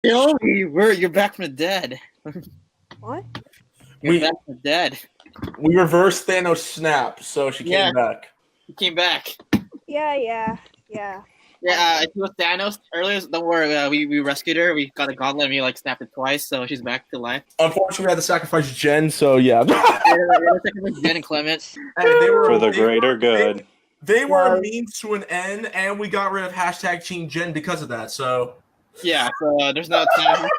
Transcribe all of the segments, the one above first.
Naomi, you're back from the dead. What? You're back from the dead. We reversed Thanos' snap, so she came back. She came back. Yeah. Yeah, she was Thanos earlier. Don't worry, we rescued her. We got a gauntlet and we snapped it twice, so she's back to life. Unfortunately, we had to sacrifice Jen, so yeah. Jen and Clement. They were, for the greater good. They were a means to an end, and we got rid of hashtag Team Jen because of that, so... Yeah, so there's no time.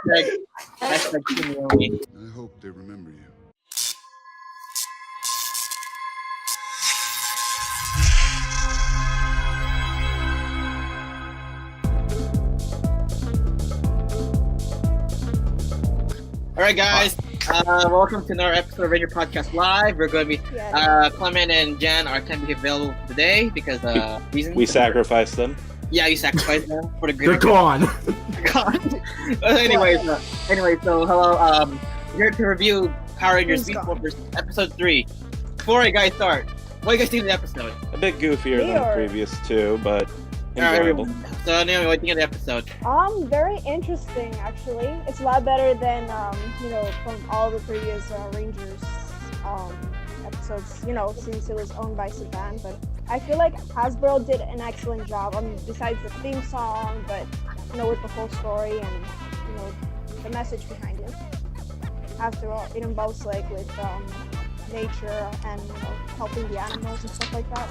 Hashtag Team Naomi. I hope they remember you. All right, guys. Welcome to another episode of Ranger Podcast Live. We're going to be Clement and Jen can't be available today because reasons. We sacrificed them. Yeah, you sacrificed them for the good. They're gone. Anyway, so hello. We're here to review Power Rangers Beast Morphers episode 3. Before I guys start, what do you guys think of the episode? A bit goofier than the previous two, but enjoyable. So Naomi, what do you think of the episode? Very interesting actually. It's a lot better than from all the previous Rangers episodes. Since it was owned by Saban, but I feel like Hasbro did an excellent job. Besides the theme song, but with the whole story and the message behind it. After all, it involves with nature and helping the animals and stuff like that.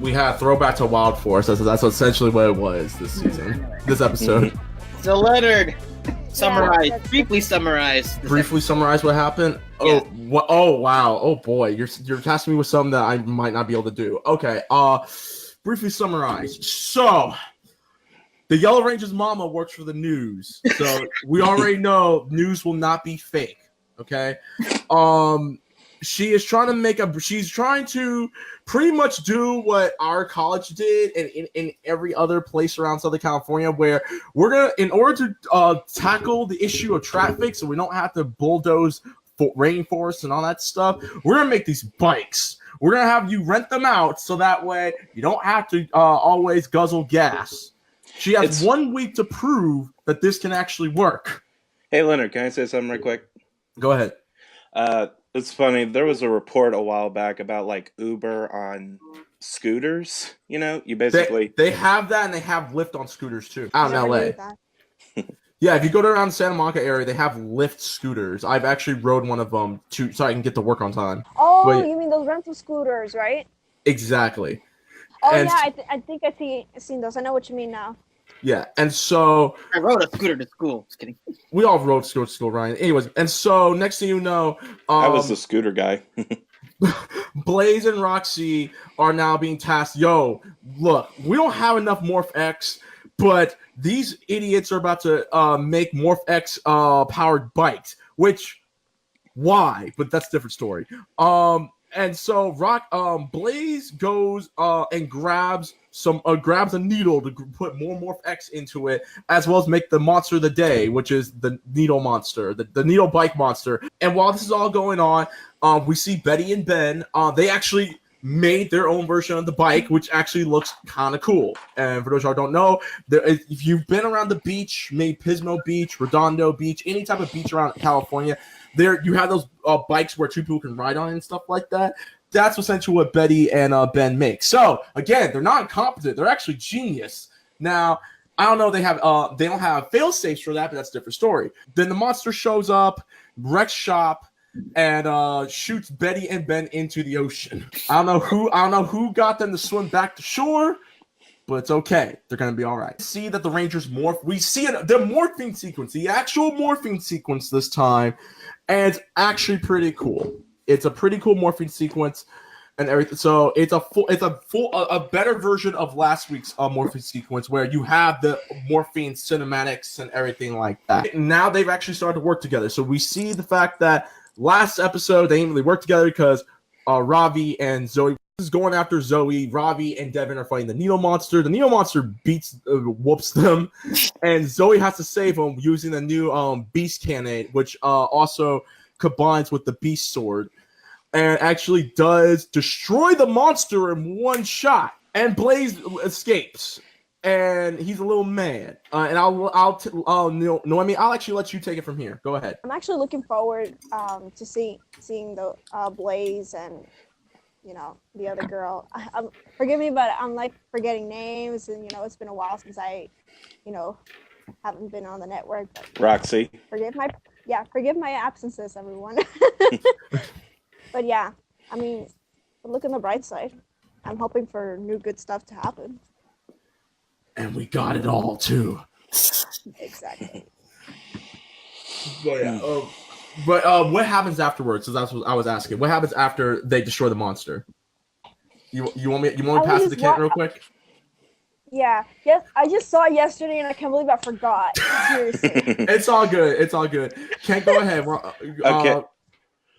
We had throwback to Wild Force. That's essentially what it was this season, this episode. So Leonard, briefly summarize what happened. Yeah. Oh wow. Oh boy, you're tasking me with something that I might not be able to do. Okay. Briefly summarize. So, the Yellow Ranger's mama works for the news, so we already know news will not be fake. Okay. She's trying to pretty much do what our college did and in every other place around Southern California, where in order to tackle the issue of traffic so we don't have to bulldoze rainforests and all that stuff, we're going to make these bikes. We're going to have you rent them out so that way you don't have to always guzzle gas. She has 1 week to prove that this can actually work. Hey, Leonard, can I say something right quick? Go ahead. It's funny. There was a report a while back about Uber on scooters. You basically they have that, and they have Lyft on scooters too out in LA. Yeah, if you go to around the Santa Monica area, they have Lyft scooters. I've actually rode one of them so I can get to work on time. Oh, you mean those rental scooters, right? Exactly. Oh, I think I've seen those. I know what you mean now. Yeah, and so... I rode a scooter to school. Just kidding. We all rode scooter to school, Ryan. Anyways, and so next thing you know... I was the scooter guy. Blaze and Roxy are now being tasked. Yo, look, we don't have enough Morph X, but these idiots are about to make Morph X powered bikes, which... Why? But that's a different story. And so Blaze goes and grabs a needle to put more Morph X into it, as well as make the monster of the day, which is the needle monster, the needle bike monster. And while this is all going on, we see Betty and Ben. They actually made their own version of the bike, which actually looks kind of cool. And for those who don't know, if you've been around the beach, maybe Pismo Beach, Redondo Beach, any type of beach around California, there you have those bikes where two people can ride on and stuff like that. That's essentially what Betty and Ben make. So again, they're not incompetent; they're actually genius. Now, I don't know. They don't have fail safes for that, but that's a different story. Then the monster shows up, wrecks shop, and shoots Betty and Ben into the ocean. I don't know who got them to swim back to shore, but it's okay. They're gonna be all right. See that the Rangers morph. We see the morphing sequence, the actual morphing sequence this time. And it's actually pretty cool. It's a pretty cool morphing sequence and everything. So it's a better version of last week's morphing sequence, where you have the morphing cinematics and everything like that. Now they've actually started to work together. So we see the fact that last episode they didn't really work together because Ravi and Zoe is going after Zoe. Ravi and Devin are fighting the needle monster. The needle monster whoops them, and Zoe has to save them using the new beast cannon, which also combines with the beast sword, and actually does destroy the monster in one shot. And Blaze escapes. and he's a little mad. And Noemi, I'll actually let you take it from here. Go ahead. I'm actually looking forward to seeing the Blaze and the other girl. Forgive me, but I'm like forgetting names, and it's been a while since I haven't been on the network. But Roxy. forgive my absences, everyone. But yeah, I mean, look on the bright side. I'm hoping for new good stuff to happen. And we got it all too. Exactly. But what happens afterwards? So that's what I was asking. What happens after they destroy the monster? You want me to pass it to Kent real quick? Yeah. Yes, I just saw it yesterday, and I can't believe I forgot. Seriously. It's all good. Kent, go ahead. Okay.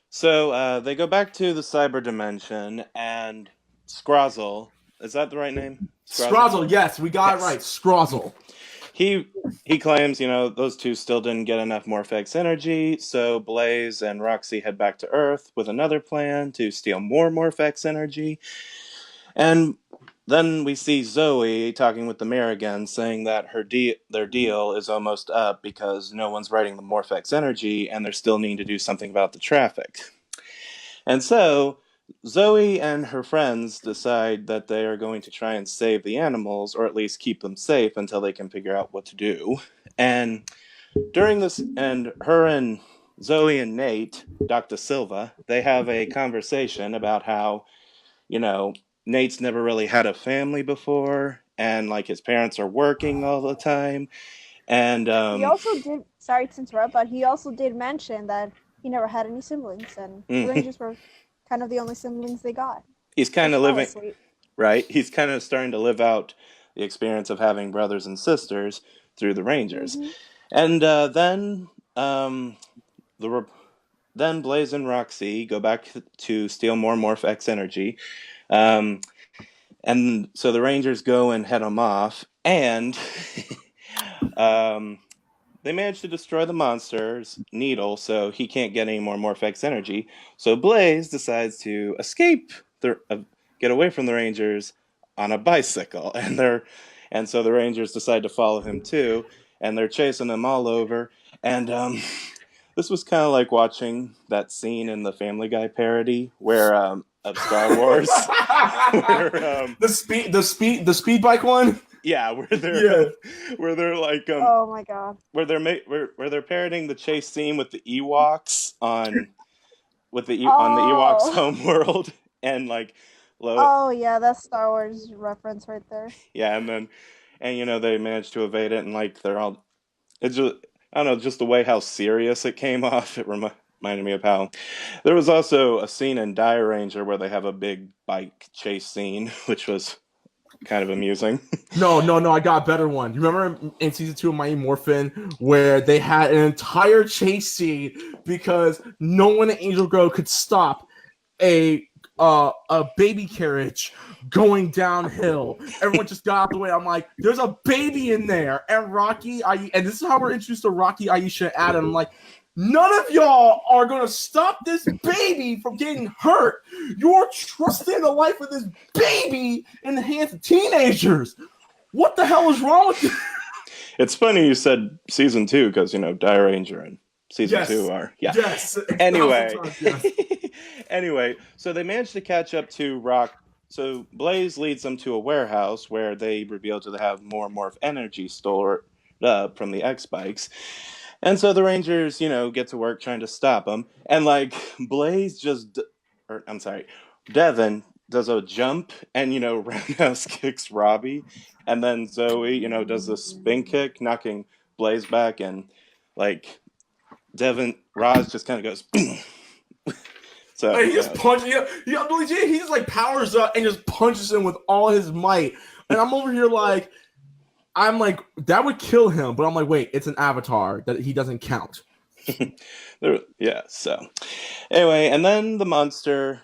So they go back to the cyber dimension, and Scrozzle, is that the right name? Scrozzle, yes, we got it right. Scrozzle. He claims, those two still didn't get enough Morphex energy, so Blaze and Roxy head back to Earth with another plan to steal more Morphex energy. And then we see Zoe talking with the mayor again, saying that their deal is almost up because no one's writing the Morphex energy, and they still need to do something about the traffic. And so Zoe and her friends decide that they are going to try and save the animals, or at least keep them safe until they can figure out what to do. And during this, and her and Zoe and Nate, Dr. Silva, they have a conversation about how, Nate's never really had a family before, and like his parents are working all the time. And he also did. Sorry to interrupt, but he also did mention that he never had any siblings, and the Rangers were kind of the only siblings they got. He's kind of living, right? He's kind of starting to live out the experience of having brothers and sisters through the Rangers. Mm-hmm. And then Blaze and Roxy go back to steal more Morph-X energy. And so the Rangers go and head them off, and they manage to destroy the monster's needle, so he can't get any more Morph-X energy. So Blaze decides to escape, get away from the Rangers on a bicycle, and so the Rangers decide to follow him too, and they're chasing him all over. And this was kind of like watching that scene in the Family Guy parody where of Star Wars, where, the speed bike one. Yeah, where they're like oh my god, where they're parroting the chase scene with the Ewoks on the Ewoks homeworld, and like yeah, that's Star Wars reference right there. Yeah, and they managed to evade it, and like it's just, I don't know, just the way how serious it came off, it reminded me of how there was also a scene in Dire Ranger where they have a big bike chase scene, which was kind of amusing. No, I got a better one. You remember in season 2 of Mighty Morphin where they had an entire chase scene because no one in Angel Grove could stop a baby carriage going downhill. Everyone just got out the way. I'm like, there's a baby in there. And and this is how we're introduced to Rocky, Aisha, and Adam. I'm like, none of y'all are going to stop this baby from getting hurt. You're trusting the life of this baby in the hands of teenagers. What the hell is wrong with you? It's funny you said season 2 because, Dire Ranger and season 2 are. Yeah. Yes. Anyway. Yes. Anyway, so they managed to catch up to Rock. So Blaze leads them to a warehouse where they reveal to have more Morph energy stored up from the X-Bikes. And so the Rangers, get to work trying to stop them. And, like, Devin does a jump and, roundhouse kicks Robbie. And then Zoe, does a spin kick, knocking Blaze back. And, like, Roz just kind of goes... So, he just punches. He just like powers up and just punches him with all his might. And I'm over here like, that would kill him. But I'm like, wait, it's an avatar that he doesn't count. Yeah. So anyway, and then the monster,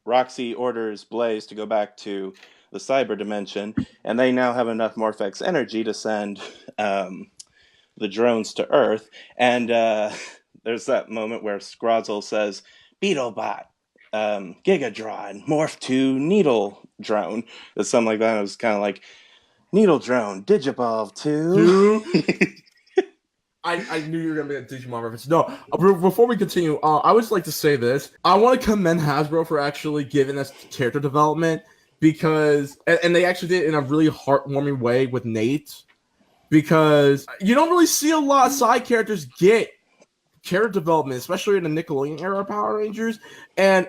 Roxy orders Blaze to go back to the cyber dimension, and they now have enough Morphex energy to send the drones to Earth. And there's that moment where Scrozzle says, "Beetlebot, Gigadron morph to Needle Drone. Or something like that. It was kind of like Needle Drone Digivolve to. I knew you were gonna make a Digimon reference. No, before we continue, I would just like to say this. I want to commend Hasbro for actually giving us character development because, and they actually did it in a really heartwarming way with Nate, because you don't really see a lot of side characters get character development, especially in the Nickelodeon era of Power Rangers. And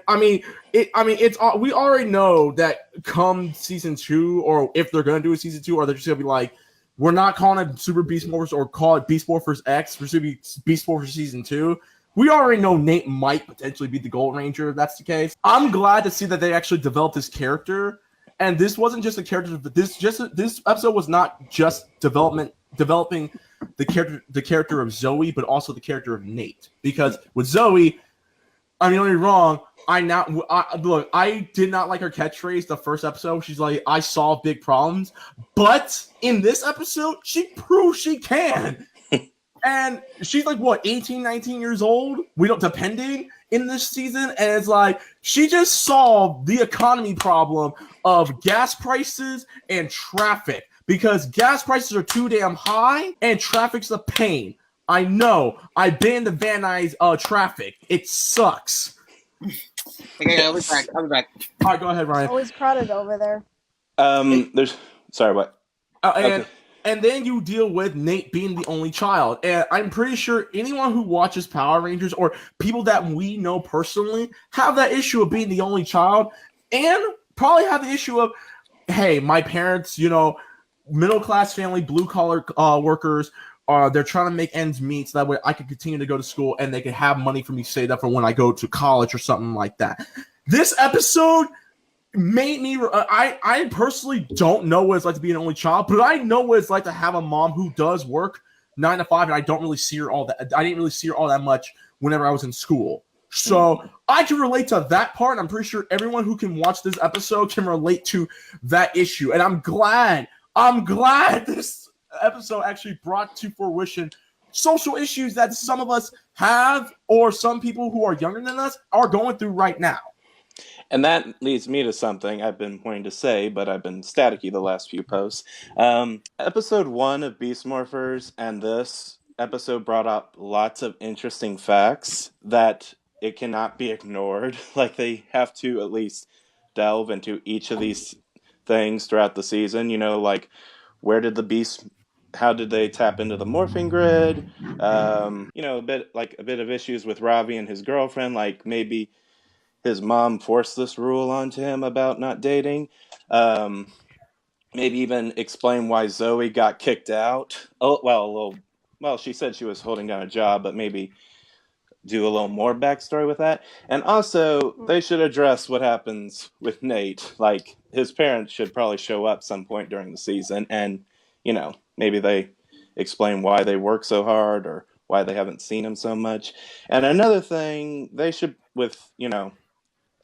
it's we already know that come season 2, or if they're gonna do a season 2, or they're just gonna be like, we're not calling it Super Beast Morphers or call it Beast Morphers X. We're going to be Beast Morphers Season 2. We already know Nate might potentially be the Gold Ranger if that's the case. I'm glad to see that they actually developed this character. And this wasn't just a character. This episode was not just developing the character of Zoe, but also the character of Nate. Because with Zoe, I mean, don't get me wrong. I did not like her catchphrase the first episode. She's like, I solve big problems. But in this episode, she proves she can. And she's like, what, 18, 19 years old? Depending in this season. And it's like, she just solved the economy problem of gas prices and traffic. Because gas prices are too damn high and traffic's a pain. I know. I've been in the Van Nuys traffic. It sucks. Okay, I'll be back. All right, go ahead, Ryan. Always crowded over there. Sorry, what? And then you deal with Nate being the only child. And I'm pretty sure anyone who watches Power Rangers or people that we know personally have that issue of being the only child, and probably have the issue of, hey, my parents, middle class family, blue collar workers, they're trying to make ends meet so that way I can continue to go to school and they can have money for me saved up for when I go to college or something like that. This episode made me. I personally don't know what it's like to be an only child, but I know what it's like to have a mom who does work 9 to 5, and I don't really see her all that. I didn't really see her all that much whenever I was in school. So I can relate to that part. And I'm pretty sure everyone who can watch this episode can relate to that issue, and I'm glad this episode actually brought to fruition social issues that some of us have, or some people who are younger than us are going through right now. And that leads me to something I've been wanting to say, but I've been staticky the last few posts. Episode 1 of Beast Morphers and this episode brought up lots of interesting facts that it cannot be ignored. Like, they have to at least delve into each of these things throughout the season. Like, where did the beast... How did they tap into the morphing grid? A bit of issues with Ravi and his girlfriend. Like, maybe his mom forced this rule onto him about not dating. Maybe even explain why Zoe got kicked out. Well, she said she was holding down a job, but maybe do a little more backstory with that. And also, they should address what happens with Nate. Like, his parents should probably show up some point during the season, and maybe they explain why they work so hard or why they haven't seen him so much. And another thing, they should, with,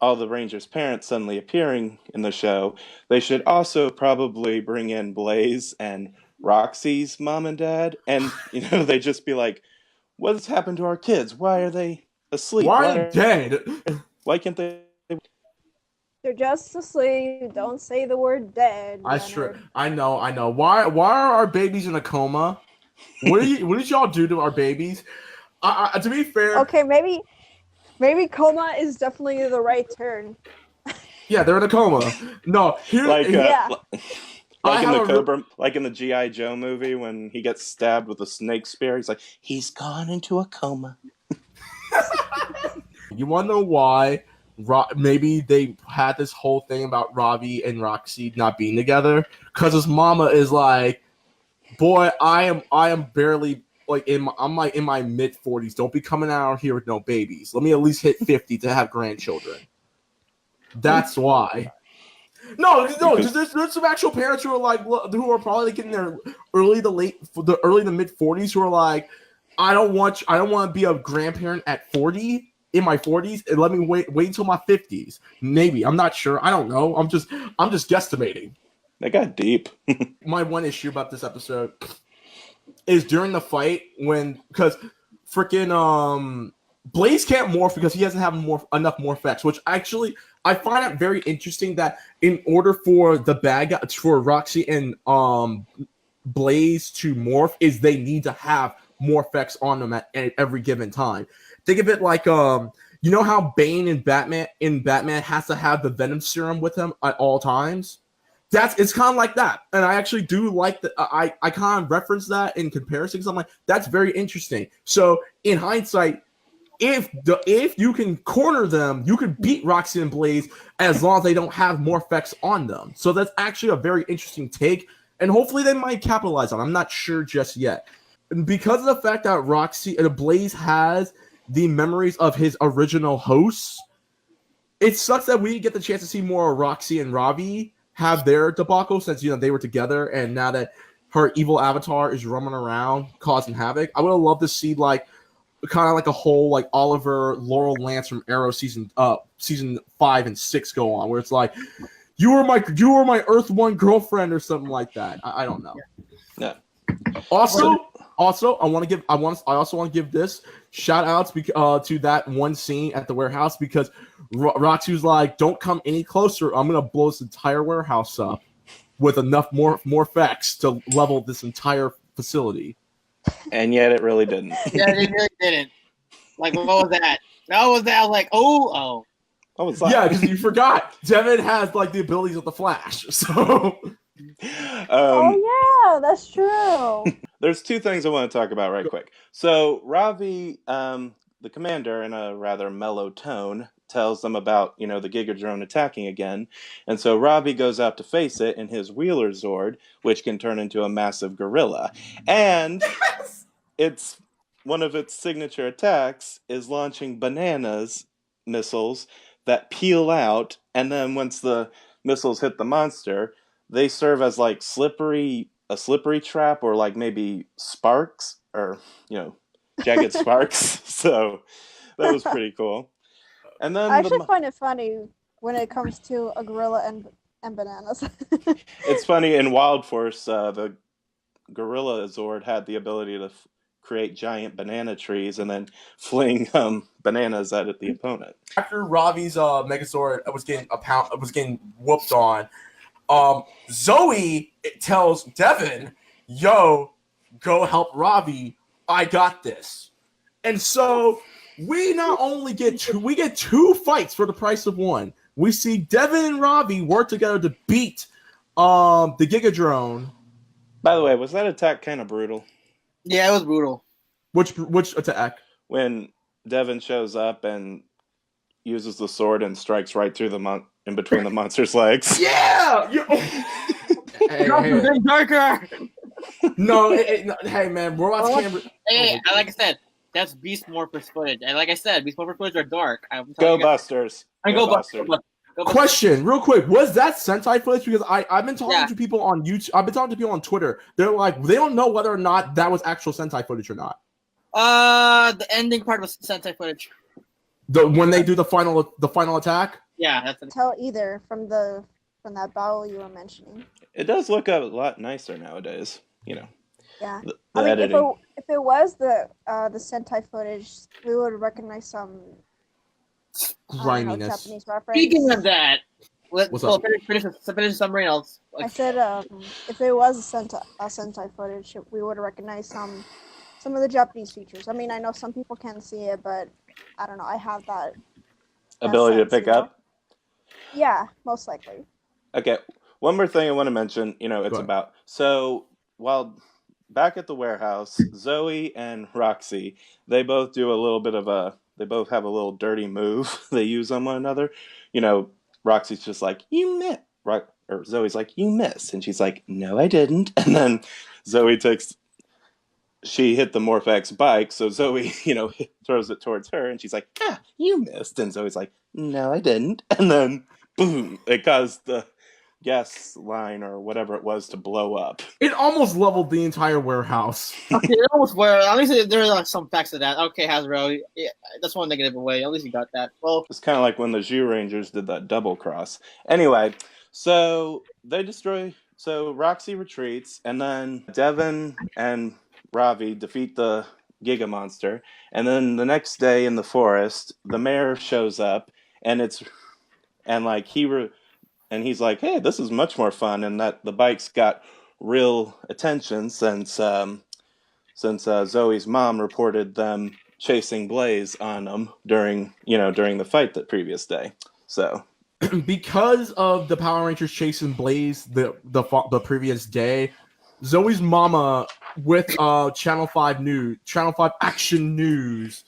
all the Rangers' parents suddenly appearing in the show, they should also probably bring in Blaze and Roxy's mom and dad. And, they just be like, what's happened to our kids? Why are they asleep? Why are they dead? Why can't they... They're just asleep. Don't say the word dead. That's true. I know. Why are our babies in a coma? What did y'all do to our babies? To be fair, okay, maybe coma is definitely the right term. Yeah, they're in a coma. No, like in the G.I. Joe movie when he gets stabbed with a snake spear. He's like, he's gone into a coma. You want to know why? Maybe they had this whole thing about Ravi and Roxy not being together because his mama is like, boy, I am barely I'm in my mid 40s. Don't be coming out here with no babies. Let me at least hit 50 to have grandchildren. That's why. No, because there's some actual parents who are probably in their early to mid 40s who are like, I don't want to be a grandparent at 40. In my 40s, and let me wait until my 50s. Maybe. I'm not sure. I don't know. I'm just guesstimating. That got deep. My one issue about this episode is during the fight because freaking Blaze can't morph because he doesn't have enough morph-X, which actually I find it very interesting that in order for the bad guy, for Roxy and Blaze to morph, is they need to have morph-X on them at every given time. Think of it like you know how Bane in Batman has to have the Venom serum with him at all times? It's kind of like that, and I actually do like that. I kind of reference that in comparison because I'm like, that's very interesting. So in hindsight, if you can corner them, you can beat Roxy and Blaze as long as they don't have more effects on them. So that's actually a very interesting take, and hopefully they might capitalize on it. I'm not sure just yet. And because of the fact that Roxy and Blaze has the memories of his original hosts, it sucks that we get the chance to see more of Roxy and Ravi have their debacle since they were together, and now that her evil avatar is roaming around causing havoc. I would have loved to see like kind of like a whole like Oliver Laurel Lance from Arrow season 5 and 6 go on, where it's like you were my Earth One girlfriend or something like that. I don't know. Yeah. Also, I also want to give this shout outs to that one scene at the warehouse because Roxy was like, "Don't come any closer. I'm gonna blow this entire warehouse up with enough more effects to level this entire facility." And yet it really didn't. Yeah, they really didn't. Like, what was that? That was that. I was like, oh. What was that? Yeah, because you forgot Devin has like the abilities of the Flash. So. Oh yeah, that's true. There's two things I want to talk about right quick. So Ravi, the commander, in a rather mellow tone, tells them about the Giga drone attacking again, and so Ravi goes out to face it in his Wheeler Zord, which can turn into a massive gorilla, and it's one of its signature attacks is launching bananas missiles that peel out, and then once the missiles hit the monster, they serve as like a slippery trap, or like maybe sparks, or jagged sparks. So that was pretty cool. And then I actually find it funny when it comes to a gorilla and bananas. It's funny, in Wild Force, the gorilla Zord had the ability to create giant banana trees and then fling bananas at the opponent. After Ravi's Megazord was getting whooped on, Zoe tells Devin, "Yo, go help Ravi. I got this." And so we not only get two fights for the price of one. We see Devin and Ravi work together to beat the Giga Drone. By the way, was that attack kind of brutal? Yeah, it was brutal. Which attack? When Devin shows up and uses the sword and strikes right through in between the monster's legs. Yeah. Hey. Darker. No, hey man, Robot's camera. Hey, like I said, that's Beast Morphers footage, and like I said, Beast Morphers footage are dark. Go Busters. Go Busters. Question, real quick, was that Sentai footage? Because I've been talking to people on YouTube. I've been talking to people on Twitter. They're like, they don't know whether or not that was actual Sentai footage or not. The ending part was Sentai footage. When they do the final attack. Yeah, that's tell either from that battle you were mentioning. It does look a lot nicer nowadays. Yeah. The I mean, editing. if it was the Sentai footage, we would recognize some griminess. Japanese reference. Speaking of that, What's up? Finish something else. I said if it was a Sentai footage, we would recognize some of the Japanese features. I mean, I know some people can't see it, but I don't know. I have that ability to pick up. Yeah, most likely. Okay, one more thing I want to mention. It's about while back at the warehouse, Zoe and Roxy, they both do a little bit of they both have a little dirty move they use on one another. Roxy's just like, "You missed," right? Or Zoe's like, "You missed," and she's like, "No, I didn't." And then Zoe she hit the Morph-X bike, so Zoe, throws it towards her, and she's like, "Ah, you missed." And Zoe's like, "No, I didn't." And then, boom, it caused the gas line or whatever it was to blow up. It almost leveled the entire warehouse. Okay, it almost were. At least there are some facts to that. Okay, Hasbro, yeah, that's one negative away. At least you got that. Well, it's kind of like when the Zhu Rangers did that double cross. Anyway, so they destroy. So Roxy retreats, and then Devin and Ravi defeat the Giga Monster. And then the next day in the forest, the mayor shows up, and he's like, hey, this is much more fun, and that the bikes got real attention since Zoe's mom reported them chasing Blaze on them during the fight that previous day. So because of the Power Rangers chasing Blaze the previous day, Zoe's mama with Channel 5 Action News.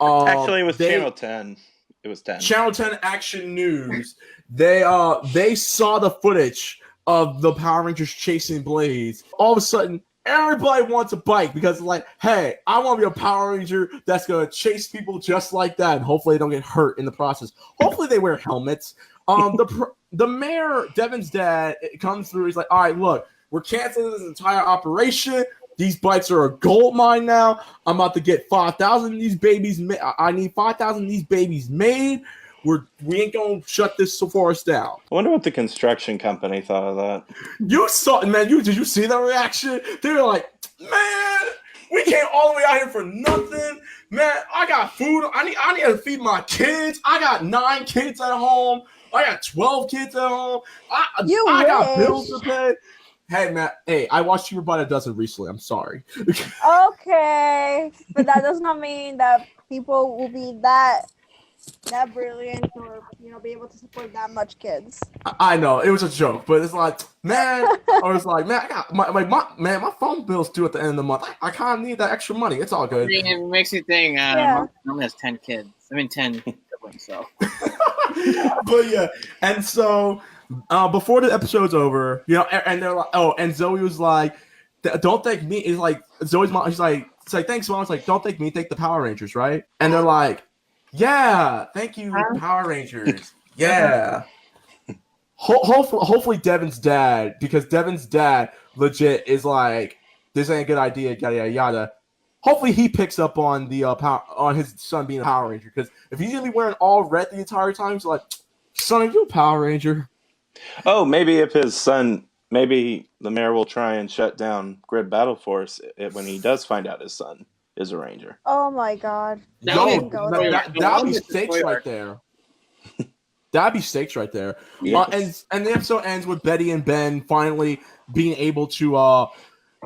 Actually, it was Channel 10. It was 10. Channel 10 Action News. They saw the footage of the Power Rangers chasing Blaze. All of a sudden, everybody wants a bike because like, hey, I want to be a Power Ranger that's gonna chase people just like that, and hopefully they don't get hurt in the process. Hopefully they wear helmets. The mayor, Devin's dad, comes through. He's like, all right, look, we're canceling this entire operation. These bikes are a gold mine now. I'm about to get 5,000 of these babies. I need 5,000 of these babies made. We ain't gonna shut this forest down. I wonder what the construction company thought of that. You saw, man. Did you see that reaction? They were like, man, we came all the way out here for nothing. Man, I got food. I need to feed my kids. I got 9 kids at home. I got 12 kids at home. I got bills to pay. Hey, man. Hey, I watched you about a dozen recently. I'm sorry. Okay, but that does not mean that people will be that brilliant or be able to support that much kids. I know it was a joke, but it's like, man, I was like, man, I got my phone bill's due at the end of the month. I kind of need that extra money. It's all good. It makes you think. My mom has 10 kids. 10 siblings. So, but yeah, and so before the episode's over, and they're like, oh, and Zoe was like, don't thank me. It's like Zoe's mom. She's like, thanks, mom. It's like, don't thank me. Thank the Power Rangers, right? And they're like, yeah, thank you, Power Rangers. Yeah. Hopefully Devin's dad, because Devin's dad legit is like, this ain't a good idea, yada yada yada. Hopefully he picks up on the on his son being a Power Ranger, because if he's gonna be wearing all red the entire time, he's like, son, are you a Power Ranger? Oh, maybe if his son, maybe the mayor will try and shut down Grid Battle Force when he does find out his son is a Ranger. Oh my god. That'd be stakes right there. That'd be stakes right there. Yes. And the episode ends with Betty and Ben finally being able to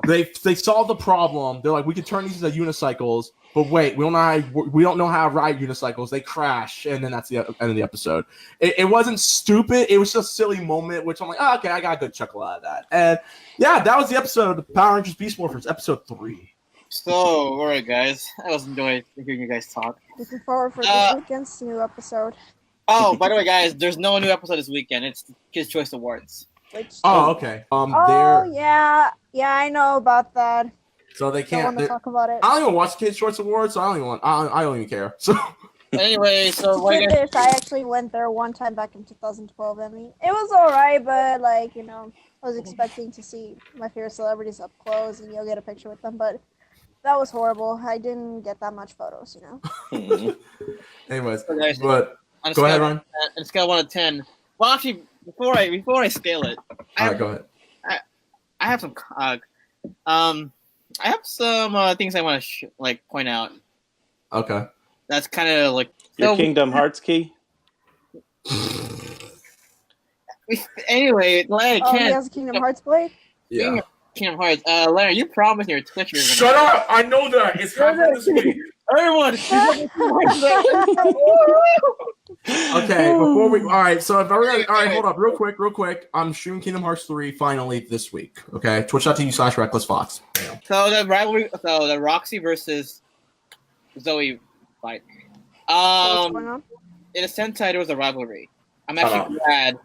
they solved the problem. They're like, we can turn these into unicycles, but wait, we don't know how to ride unicycles. They crash, and then that's the end of the episode. It wasn't stupid. It was just a silly moment, which I'm like, oh, okay, I got a good chuckle out of that. And yeah, that was the episode of Power Rangers Beast Morphers, episode 3. So, alright, guys. I was enjoying hearing you guys talk. Looking forward for this weekend's new episode. Oh, by the way, guys, there's no new episode this weekend. It's the Kids' Choice Awards. Okay. Yeah, I know about that. So they can't. I want to talk about it. I don't even watch Kids' Choice Awards, so I don't even care. So anyway, so I actually went there one time back in 2012. I mean, it was alright, but like I was expecting to see my favorite celebrities up close and get a picture with them, but that was horrible. I didn't get that much photos, Anyways, so guys, but go ahead, Ryan. On a scale of 1 to 10. Well, actually, before I scale it, Go ahead. I have some things I want to point out. Okay. That's kind of like your Kingdom Hearts key. Anyway, Larry, he has a Kingdom Hearts play. Yeah. Kingdom Hearts. Larry, you promised your Twitch. Shut up! I know that it's happening this week. Everyone. Okay, before we, all right. So if everyone, all right, hold up, real quick. I'm streaming Kingdom Hearts 3 finally this week. Okay, twitch.tv/RecklessFox. So the rivalry, the Roxy versus Zoe fight. What's going on? In a Sentai, there was a rivalry. I'm actually glad.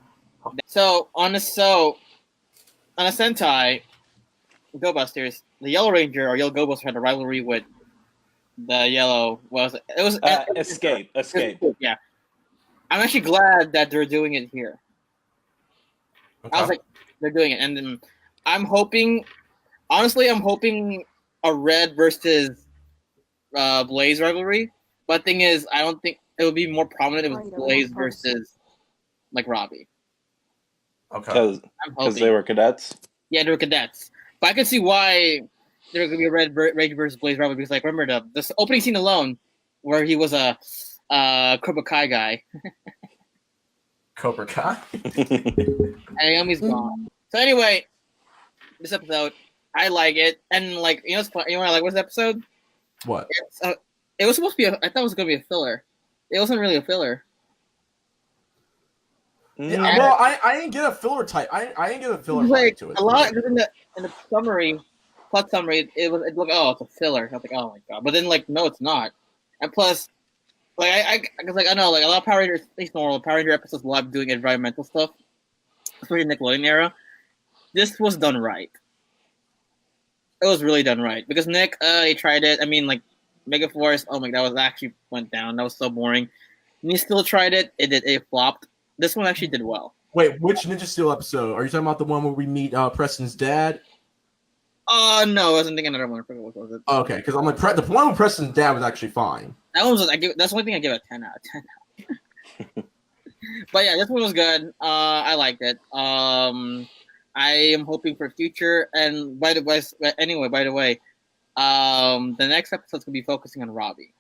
So on a Sentai, Go Busters, the Yellow Ranger or Yellow Go Buster had a rivalry with the Yellow. It was Escape. Yeah, I'm actually glad that they're doing it here. Okay. I was like, they're doing it, and then I'm hoping a Red versus Blaze rivalry. But thing is, I don't think it would be more prominent if it was Blaze versus Robbie. Okay. Because they were cadets. Yeah, they were cadets. But I can see why there's gonna be a Red Ranger versus Blaze rivalry because, like, remember this opening scene alone, where he was a Cobra Kai guy, Cobra Kai. and Naomi's gone. So anyway, this episode, I like it, and like you know what I like what's the episode? What? It was supposed to be. I thought it was gonna be a filler. It wasn't really a filler. Yeah, well, I didn't get a filler type. I didn't get a filler like type to it. a lot in the summary, plot summary. It looked it's a filler. I was like, oh my god, but then like no, it's not. And plus, like I know like a lot of Power Rangers, at least normal Power Ranger episodes, love doing environmental stuff, especially in the Nickelodeon era. This was done right. It was really done right because Nick, he tried it. I mean, like Mega Force. Oh my god, that was actually went down. That was so boring. And he still tried it. It flopped. This one actually did well. Wait, which Ninja Steel episode? Are you talking about the one where we meet Preston's dad? No, I wasn't thinking another one. I forgot what was it. Okay, because I'm like the one with Preston's dad was actually fine. That one was that's the only thing I give a 10 out of 10. But yeah, this one was good. I liked it. I am hoping for future. And by the way, the next episode's gonna be focusing on Robbie.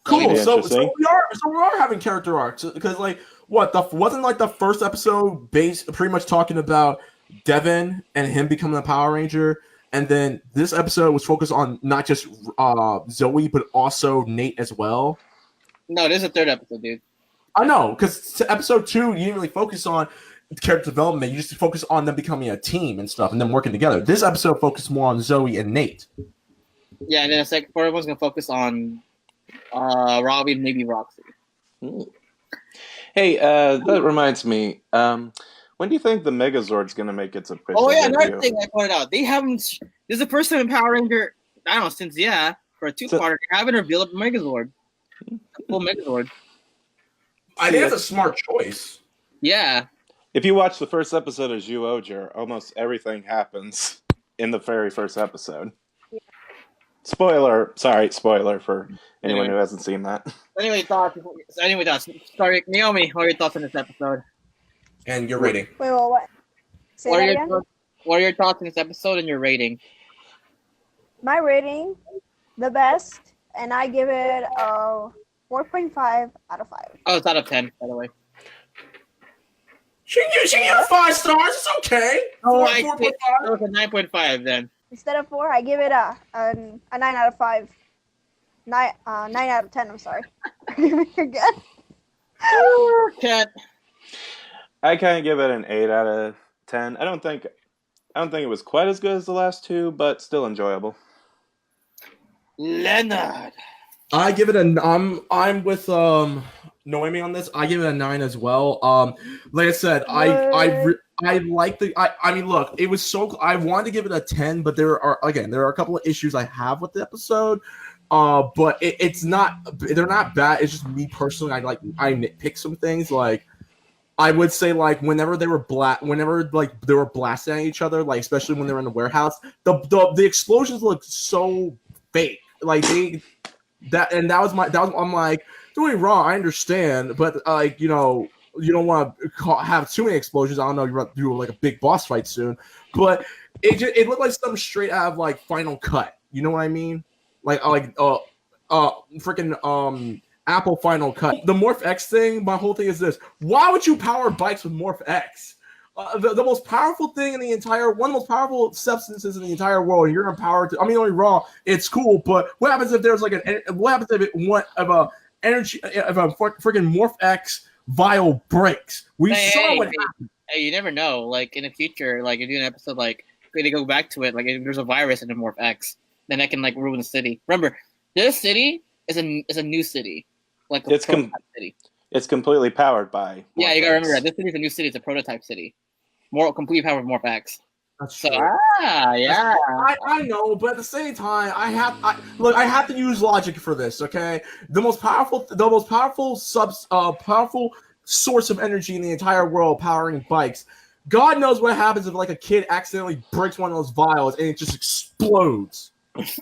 Cool. So we are having character arcs because like wasn't like the first episode based pretty much talking about Devin and him becoming a Power Ranger, and then this episode was focused on not just Zoe but also Nate as well. No, this is the third episode, dude. I know because episode 2 you didn't really focus on character development. You just focus on them becoming a team and stuff and then working together. This episode focused more on Zoe and Nate. Yeah, and then the second part one's gonna focus on Robbie and maybe Roxy. Hey, that reminds me. When do you think the Megazord's going to make its official Oh yeah, debut? another thing I pointed out. They haven't. This is the first time in Power Ranger. I don't know since for a 2-parter, they haven't revealed a Megazord. A full Megazord. I think that's a smart choice. Yeah. If you watch the first episode of Zyuohger, almost everything happens in the very first episode. Yeah. Spoiler for anyone who hasn't seen that. Anyway, thoughts. Sorry, Naomi, what are your thoughts on this episode? And your rating. Wait, what? Say that again? What are your thoughts on this episode and your rating? My rating, the best, and I give it a 4.5 out of 5. Oh, it's out of 10, by the way. She gave 5 stars. It's okay. Oh, 4.5. That was a 9.5 then. Instead of 4, I give it a 9 out of 5. 9 out of 10. I'm sorry. Again. Cat. I kind of give it an 8 out of 10. I don't think it was quite as good as the last 2, but still enjoyable. Leonard. I give it I'm with Noemi on this. I give it a 9 as well. Like I said, I like I mean, look, it was so I wanted to give it a 10, but there are a couple of issues I have with the episode. But it's not they're not bad. It's just me personally. I nitpick some things. Like I would say, like whenever they were they were blasting at each other, like especially when they were in the warehouse, the explosions looked so fake. Like I'm like, don't get me wrong, I understand, but like you don't want to have too many explosions. I don't know, you're about to do like a big boss fight soon, but it looked like something straight out of like Final Cut. You know what I mean? Freaking Apple Final Cut. The Morph X thing, my whole thing is this. Why would you power bikes with Morph X? The most powerful thing in the entire, one of the most powerful substances in the entire world, and you're empowered to, I mean, don't get me wrong, it's cool, but what happens if there's like what happens if freaking Morph X vial breaks? We saw what happened. Hey, you never know. Like in the future, like if you do an episode, like they go back to it, like if there's a virus in the Morph X, then that can like ruin the city. Remember, this city is a new city. Like a prototype city. It's completely powered by yeah, you gotta remember that. This city is a new city. It's a prototype city. Complete power of Morphax. That's so true. yeah. I know, but at the same time, I have to use logic for this. Okay, the most powerful source of energy in the entire world, powering bikes. God knows what happens if like a kid accidentally breaks one of those vials and it just explodes.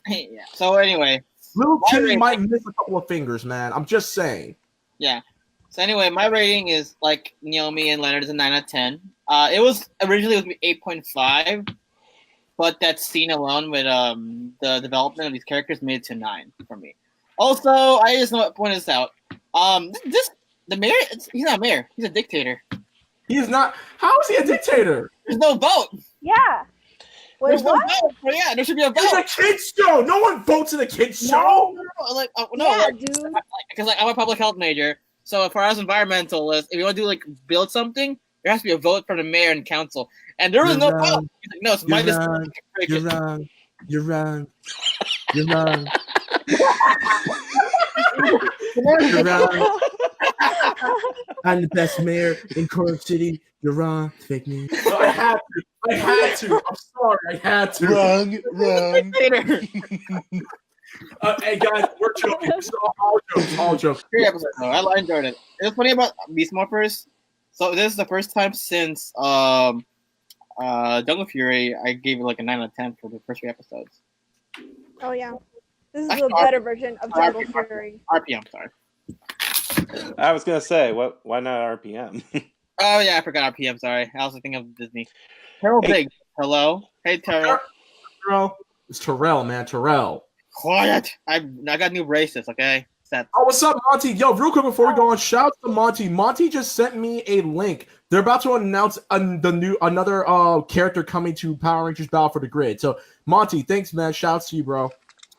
Yeah. So anyway, little kids might miss a couple of fingers, man. I'm just saying. Yeah. So anyway, my rating is like Naomi and Leonard is a 9 out of 10. It was originally 8.5, but that scene alone with the development of these characters made it to 9 for me. Also, I just want to point this out. The mayor, he's not a mayor. He's a dictator. He's not. How is he a dictator? There's no vote. Yeah. Wait, There's what? no vote. Yeah, there should be a vote. It's a kids show. No one votes in a kids show. Yeah, dude. Because I'm a public health major, so for us environmentalists, if you want to build something, there has to be a vote from the mayor and council, and there was no vote. He's like, no, it's my decision. You're wrong. You're wrong. You're wrong. You're wrong. I'm the best mayor in Coral City. You're wrong. Fake news. No, I had to. I'm sorry. I had to. Wrong. Hey guys, we're joking. This is all jokes. Great episode though. I enjoyed it. It was funny about Beast Morphers. So this is the first time since Jungle Fury I gave it like a 9 out of 10 for the first 3 episodes. Oh yeah. This is a better version of Jungle Fury. RPM, sorry. I was gonna say, why not RPM? Oh yeah, I forgot RPM. Sorry, I was thinking of Disney. Terrell Big, hello. Hey Terrell. It's Terrell, man. Terrell. Quiet. I got new braces. Okay. Set. Oh, what's up, Monty? Yo, real quick before we go on, shout out to Monty. Monty just sent me a link. They're about to announce another character coming to Power Rangers Battle for the Grid. So, Monty, thanks, man. Shout out to you, bro.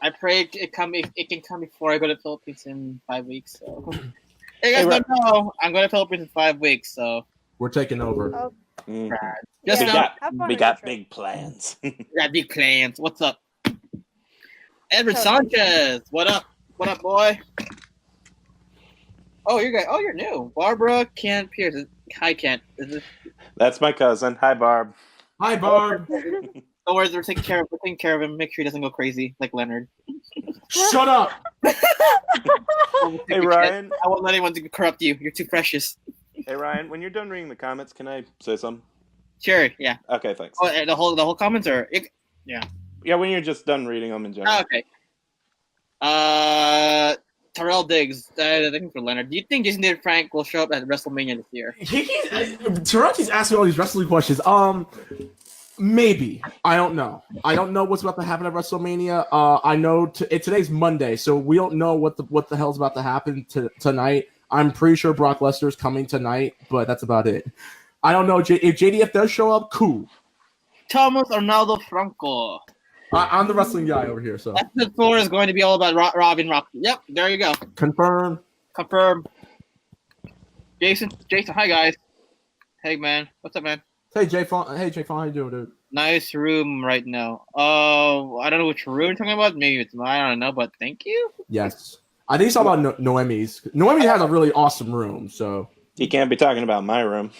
I pray it can come before I go to the Philippines in 5 weeks. So, hey guys, don't know I'm going to the Philippines in 5 weeks. So we're taking over. Oh. Just we got big plans. We got big plans. What's up, Edward Sanchez? What up? What up, boy? Oh, you're new. Barbara Kent Pierce. Hi, Kent. That's my cousin. Hi, Barb. Hi, Barb. Don't worry, we're taking care of him. Make sure he doesn't go crazy like Leonard. Shut up. Hey, Ryan. I won't let anyone corrupt you. You're too precious. Hey, Ryan. When you're done reading the comments, can I say something? Sure. Yeah. Okay, thanks. Oh, the whole comments are yeah. Yeah, when you're just done reading them in general. Oh, okay. Terrell Diggs. I think for Leonard. Do you think Jason David Frank will show up at WrestleMania this year? Terrell keeps asking all these wrestling questions. Maybe. I don't know. I don't know what's about to happen at WrestleMania. I know today's Monday, so we don't know what the hell's about to happen tonight. I'm pretty sure Brock Lesnar is coming tonight, but that's about it. I don't know if JDF does show up. Cool. Thomas Arnaldo Franco. I'm the wrestling guy over here, so. Episode 4 is going to be all about Robin Rocky. Yep, there you go. Confirm. Jason, hi guys. Hey man, what's up, man? Hey Jay Fawn, how you doing, dude? Nice room right now. Oh, I don't know which room you're talking about. Maybe it's mine. I don't know, but thank you. Yes, I think it's all about Noemi's. Noemi has a really awesome room, so. You can't be talking about my room.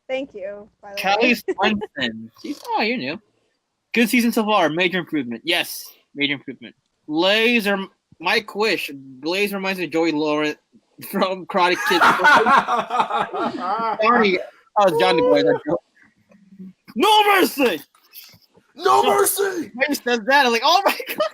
Thank you. By the Kelly way. Swenson. Oh, you're new. Good season so far. Major improvement. Yes, major improvement. Mike Wish. Blaze reminds me of Joey Lawrence from Karate Kid. Johnny. That was Johnny Boy. That joke. No mercy. No mercy. When he says that, I'm like, oh my god.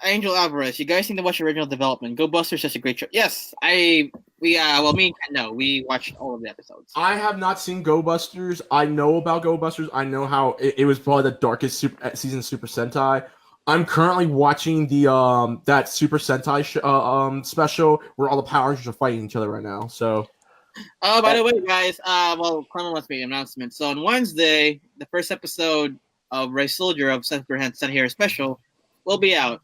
Angel Alvarez. You guys need to watch original development. Go Buster's such a great show. Yes, me and Ken, no, we watched all of the episodes. I have not seen Go Busters. I know about Go Busters. I know how it was probably the darkest season of Super Sentai. I'm currently watching the that Super Sentai special where all the Power Rangers are fighting each other right now. So. Oh, by the way, guys, Clement wants to make an announcement. So on Wednesday, the first episode of Ray Soldier of Seth Here Special will be out.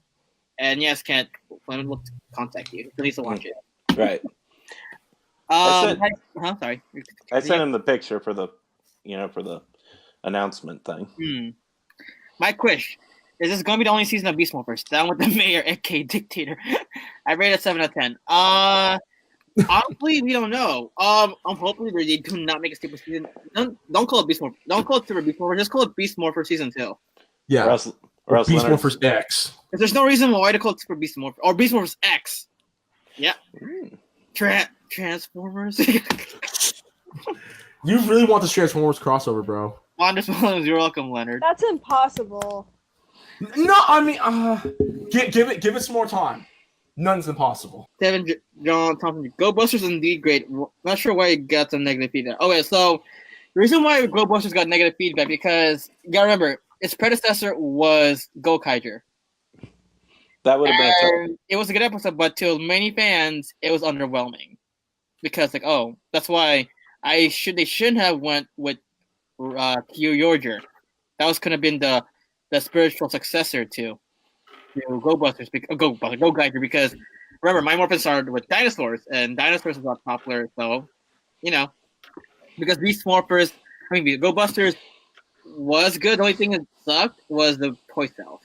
And yes, Kent, Clement will contact you. He needs to watch it. Right. Sorry. I sent him the picture for the announcement thing. Mike Wish, is this going to be the only season of Beast Morphers? Down with the mayor, aka Dictator. I rate it 7 out of 10. Honestly, we don't know. Hopefully they do not make a stupid season. Don't call it Beast Morphers. Don't call it Super Beast Morphers. Just call it Beast Morphers Season 2. Yeah. Or else Beast Morphers X. Because there's no reason why to call it Super Beast Morphers or Beast Morphers X. Yeah. Transformers. You really want this Transformers crossover, bro? Wonderful. You're welcome, Leonard. That's impossible. No, I mean, give it some more time. None's impossible. John Thompson. Go Busters is indeed great. Not sure why you got some negative feedback. Okay, so The reason why Go Busters got negative feedback because you gotta remember its predecessor was Go Kaiser. That would have been a tough. And it was a good episode, but to many fans, it was underwhelming because that's why they shouldn't have went with Kyo That was could have been the spiritual successor to Go Busters, Go Geiger, because remember, My Morphin started with dinosaurs, and dinosaurs was not popular, so because Beast Morphers, Go Busters was good. The only thing that sucked was the toy sales.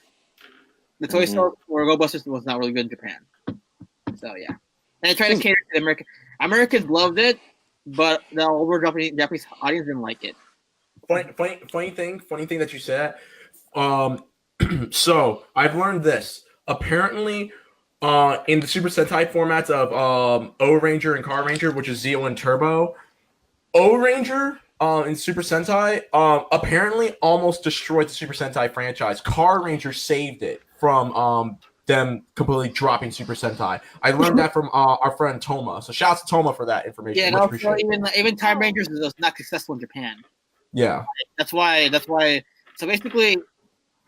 The toy sales for Go Busters was not really good in Japan. So yeah, and it tried to cater to the American. Americans loved it, but the over Japanese audience didn't like it. Funny thing that you said. So I've learned this. Apparently, in the Super Sentai formats of O Ranger and Car Ranger, which is Zeo and Turbo, O Ranger in Super Sentai apparently almost destroyed the Super Sentai franchise. Car Ranger saved it from them completely dropping Super Sentai. I learned that from our friend Toma. So shout out to Toma for that information. Yeah, and also even Time Rangers was not successful in Japan. Yeah, that's why. So basically,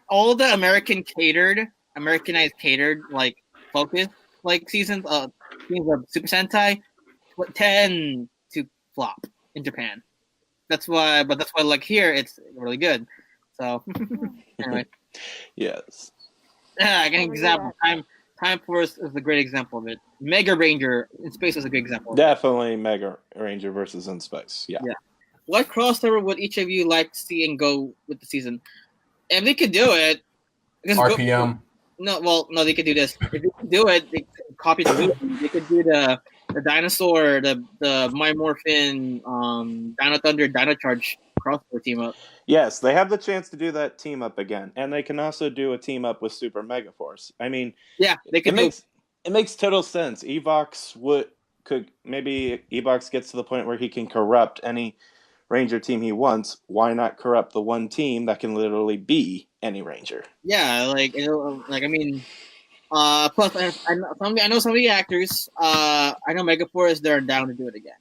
all the Americanized catered like focus like seasons of Super Sentai tend to flop in Japan. That's why like here it's really good. So anyway, yes. Yeah, an example. Time Force is a great example of it. Mega Ranger in space is a good example. Definitely Mega Ranger versus in space. Yeah. What crossover would each of you like to see and go with the season? If they could do it, RPM. No, they could do this. If they could do it, they could copy the movie. They could do the dinosaur, the My Morphin, Dino Thunder, Dino Charge crossover team up. Yes, they have the chance to do that team up again, and they can also do a team up with Super Megaforce. I mean, yeah, they could. It makes total sense. Evox gets to the point where he can corrupt any Ranger team he wants. Why not corrupt the one team that can literally be any Ranger? Yeah, plus I know some of the actors. I know Megaforce, they're down to do it again.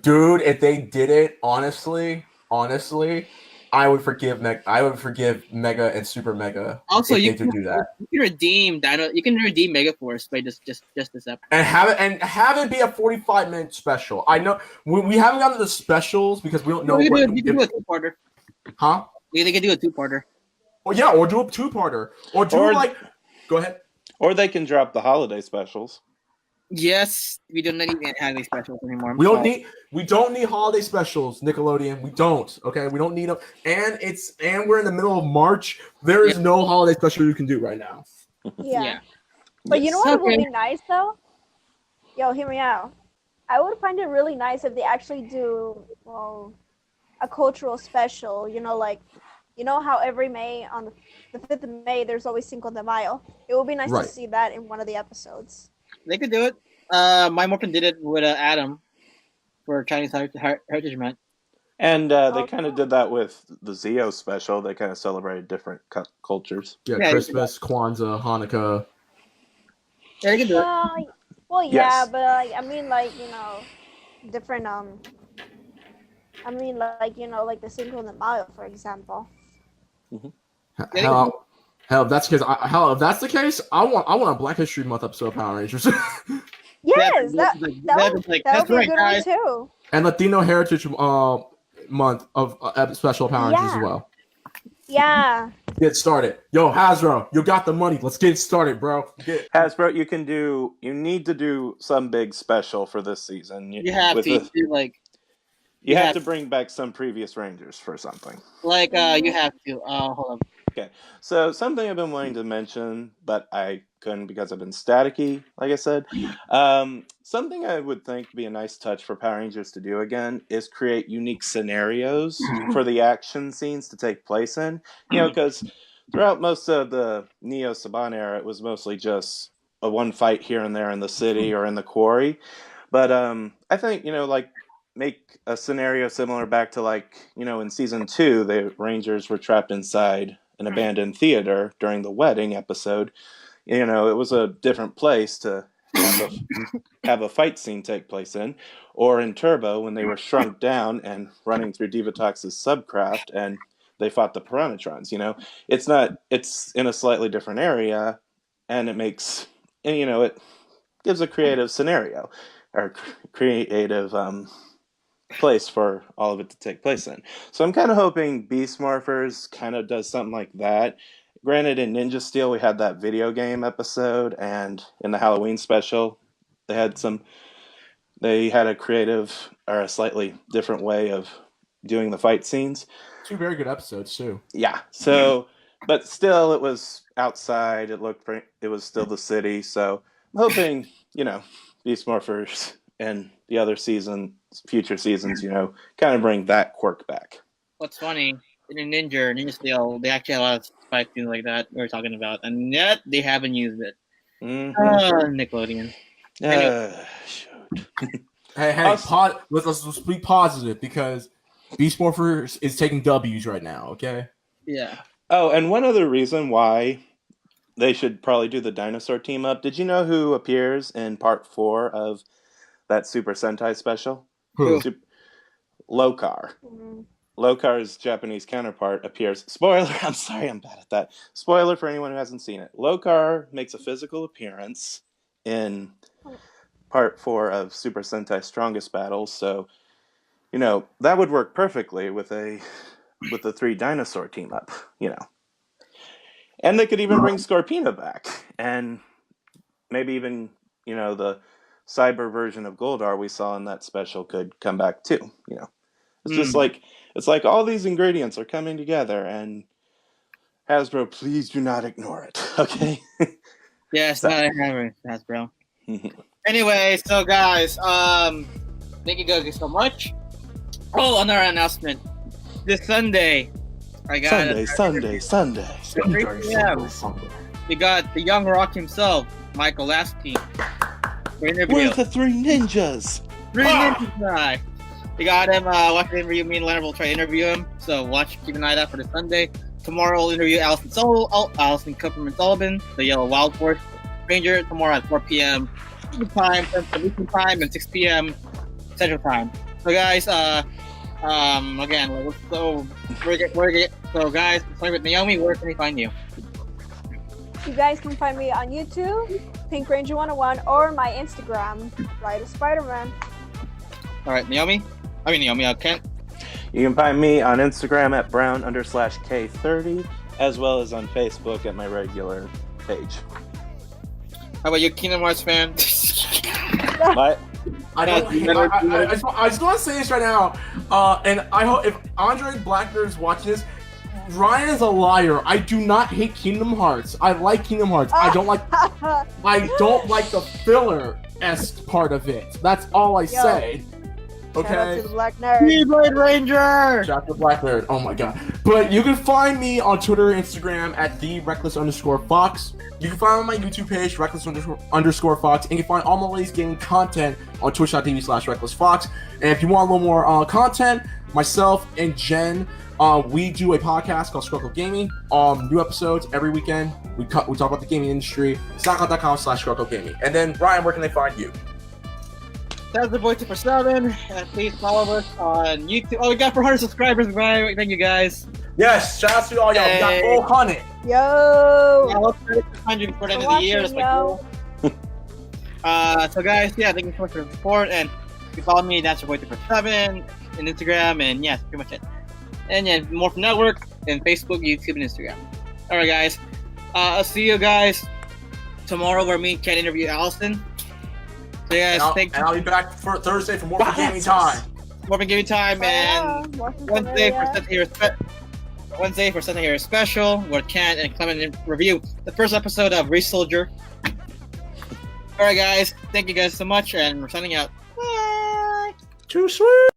Dude, if they did it, honestly, I would forgive Mega and Super Mega. Also, you can do that. You can redeem Dino. You can redeem Megaforce by just this episode, and have it be a 45-minute special. I know we haven't gotten to the specials because we don't know. You can do a two-parter. Huh? Yeah, they can do a two-parter. Well, yeah, or do a two-parter, or go ahead. Or they can drop the holiday specials. Yes, we don't need holiday specials anymore. We don't need holiday specials, Nickelodeon. We don't. Okay, we don't need them. And we're in the middle of March. There is no holiday special you can do right now. Yeah. But you know what would be nice though? Yo, hear me out. I would find it really nice if they actually do a cultural special. How every May on the 5th of May there's always Cinco de Mayo. It would be nice to see that in one of the episodes. They could do it. My Morphin did it with Adam for Chinese Heritage Month. And they kind of did that with the Zeo special. They kind of celebrated different cultures. Yeah, Christmas, Kwanzaa, Hanukkah. Yeah, they could do it. Well, yeah, but different. Like the Cinco de Mayo, for example. Mm-hmm. Hell, if that's the case, I want a Black History Month episode of Power Rangers. Yes, that would be a good one too. And Latino Heritage Month of special Power Rangers as well. Yeah. Get started. Yo, Hasbro, you got the money. Let's get started, bro. Hasbro, you need to do some big special for this season. You have to bring back some previous Rangers for something. You have to. Hold on. Okay, so something I've been wanting to mention, but I couldn't because I've been staticky, like I said. Something I would think would be a nice touch for Power Rangers to do again is create unique scenarios for the action scenes to take place in. Because throughout most of the Neo Saban era, it was mostly just a one fight here and there in the city or in the quarry. But I think, make a scenario similar back to in season 2, the Rangers were trapped inside an abandoned theater during the wedding episode. It was a different place to have a fight scene take place in, or in Turbo when they were shrunk down and running through Divatox's subcraft and they fought the Piranatrons. It's in a slightly different area, and it gives a creative scenario or creative place for all of it to take place in. So I'm kind of hoping Beast Morphers kind of does something like that. Granted, in Ninja Steel, we had that video game episode, and in the Halloween special, they had a creative or a slightly different way of doing the fight scenes. 2 very good episodes too. Yeah. So, but still, it was outside. It was still the city. So I'm hoping, Beast Morphers and the other future seasons, kind of bring that quirk back. What's funny, in Ninja Steel, they actually had a lot of fight scenes like that we were talking about, and yet they haven't used it. Mm-hmm. Nickelodeon. Shoot. Hey, let's be positive because Beast Morphers is taking W's right now, okay? Yeah. Oh, and one other reason why they should probably do the dinosaur team up. Did you know who appears in part 4 of that Super Sentai special? Who? Lokar. Lokar's Japanese counterpart appears. Spoiler, I'm sorry, I'm bad at that. Spoiler for anyone who hasn't seen it. Lokar makes a physical appearance in part 4 of Super Sentai Strongest Battles, so that would work perfectly with the 3 dinosaur team up, And they could even bring Scorpina back, and maybe even the cyber version of Goldar we saw in that special could come back too. It's just like all these ingredients are coming together, and Hasbro, please do not ignore it, okay? Yes, not Hasbro. Anyway, so guys, thank you guys so much. Oh, another announcement. This Sunday, I got Sunday. 3 p.m. We got the Young Rock himself, Michael Lasky, for interview. We're the 3 ninjas. 3 ninjas guy. We got him. Watch the interview. Me and Leonard will try to interview him. So keep an eye out for this Sunday. Tomorrow we'll interview Allison Kupperman Sullivan, the Yellow Wild Force Ranger. Tomorrow at 4 p.m. Eastern time, Central Time, and 6 p.m. Central Time. So guys, again, so guys, starting with Naomi, where can we find you? You guys can find me on YouTube, Pink Ranger 101, or my Instagram, Ride Spider-Man. All right, Kent. You can find me on Instagram at brown_K30, as well as on Facebook at my regular page. How about you, Kingdom Hearts fan? What? I just want to say this right now, and I hope if Andre Blackner is watching this, Ryan is a liar. I do not hate Kingdom Hearts. I like Kingdom Hearts. I don't like the filler-esque part of it. That's all I say. Okay. Shout out to the Black Nerd. Blade Ranger. Shout out to Black Nerd. Oh my god. But you can find me on Twitter and Instagram at @TheReckless_Fox. You can find me on my YouTube page, Reckless_Fox, and you can find all my latest gaming content on Twitch.tv/RecklessFox. And if you want a little more content, myself and Jen, we do a podcast called Scrubcle Gaming. New episodes every weekend. We talk about the gaming industry. SoundCloud.com/Scrubcle Gaming. And then Ryan, where can they find you? That's the boy 247, and please follow us on YouTube. Oh, we got 400 subscribers, right? Thank you guys. Yes, shout out to all y'all. We got 400. Yo! Yeah, let's try 100 before the end of the year. That's my goal. So guys, yeah, thank you so much for the support, and you follow me, that's your boy 247, and Instagram, and yeah, that's pretty much it. And yeah, more from Network, and Facebook, YouTube, and Instagram. Alright guys, I'll see you guys tomorrow where me and Ken interview Allison. So guys, thank you. And I'll be back for Thursday for more gaming time. More gaming time, and Wednesday for Sunday Hero Special, where Ken and Clement review the first episode of Race Soldier. Alright guys, thank you guys so much, and we're signing out. Bye! Too sweet!